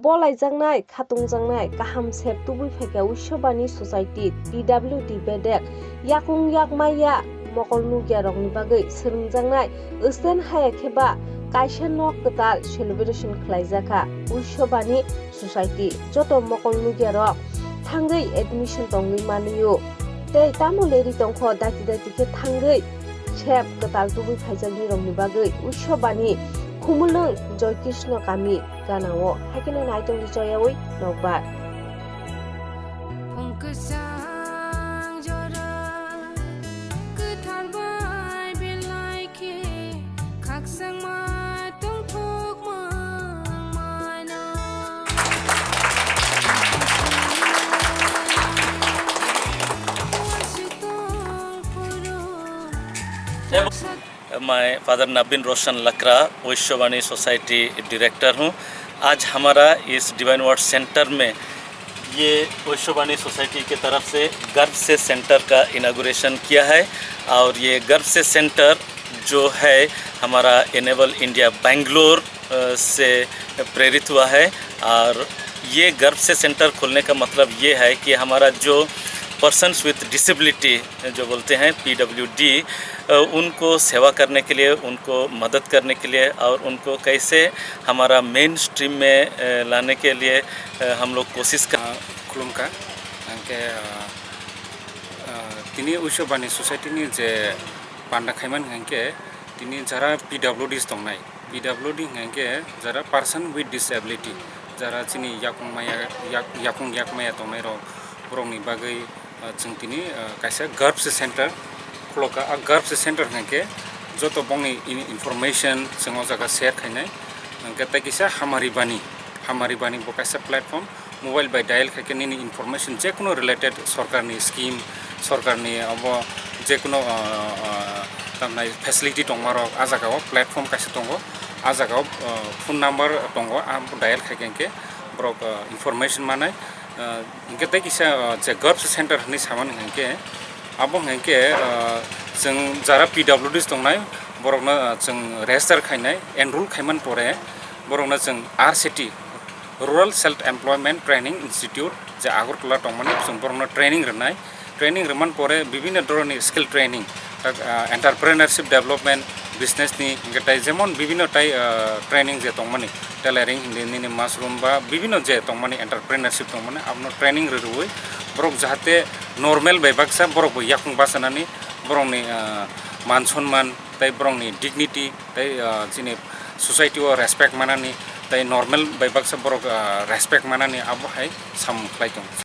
बलायजांनाय खातुंजांनाय गाहाम सेब तुबुई फाइका उइसबानि society PWD बेदेक याकुं याकमाया मकल नुगिया रंनि बागै सोलोंजांनाय ओस्तेन हायाखेबा काइसेन नक कताल सेलिब्रेशन खलाइजाखा उइसबानि ससाइटि जत मकल नुगिया रक थांगै एडमिशन तंगै मानियो तै तामुलेरि तंख दाति दाति के थांगै सेब कताल तुबुई फाइजांनि रंनि बागै उइसबानि खुमुलुं जयकृष्ण कामी गानावो हाइकेना नाइतंनि जयावै नकबार मैं फादर नबीन रोशन लकरा वैश्यवाणी सोसाइटी डायरेक्टर हूँ। आज हमारा इस डिवाइन वर्ड सेंटर में ये वैश्यवाणी सोसाइटी की तरफ से गर्व से सेंटर का इनागुरेशन किया है और ये गर्व से सेंटर जो है हमारा एनेबल इंडिया बेंगलोर से प्रेरित हुआ है और ये गर्व से सेंटर खोलने का मतलब ये है कि हमारा जो पर्सन्स विथ डिसेबिलिटी जो बोलते हैं PWD उनको सेवा करने के लिए, उनको मदद करने के लिए और उनको कैसे हमारा मेन स्ट्रीम में लाने के लिए हम लोग कोशिश कर खुलुमका आंके तिनी उइसबानि सोसाइटी जे पांडा खाइमान हांके तिनी जरा PWDs दंनाय PWD हांके जरा पर्सन विथ डिसेबिलिटी जरा चिनी याकुं याकमाया दंनाय रंनि बागै जों तिनी काइसे गर्व से सेंटर खुलका गर्व से सेंटर हांके जत बंनि इनफरमेशन जों जगह शेयर खाइनाय हांके तैकिसा हमारी बानी बो काइसे प्लेटफॉर्म मोबाइल बाय डायल खाइके निनी इनफरमेशन जेकुनो रिलेटेड सरकारनि स्कीम सरकारनि अब जेकुनो तामनाय फेसिलिटी दंमारो आ जागाव प्लेटफॉर्म काइसे दंगो आ जागाव फोन नंबर दंगो आ डायल खाइके ब्रक इनफरमेशन मानाय इनके तैकिसा जे गर्व से सेंटर हनि सामान हांके अब हांके जों जरा PWDs दंनाय बरकनो जों रेजिस्टार खाइनाय एनरोल खाइमान परे बरकनो जों RCT rural self employment training institute जे आगरतला दंमाने जों बरकनो ट्रेनिंग रमान परे विभिन्न धरननि स्किल ट्रेनिंग एंटरप्रेन्योरशिप डेवलपमेंट बिजनेसनि गटाय जेमन विभिन्न टाइ ट्रेनिंग जे दंमाने टेलरिंग हिंदी मासरूम बा विभिन्न जे दंमाने एंटरप्रेन्योरशिप दंमाने आपनो ट्रेनिंग रोरुय बरक जाहाते नॉर्मल बायबाक्सा बरक याकुं बासनानि बरकनि मान सन्मान ताइ बरकनि डिग्निटी ताइ जिनि सोसाइटी रेसपेक्ट मानानि ताइ नॉर्मल बायबाक्सा बरक रेसपेक्ट मानानि आबहाय सामख्लाय दं।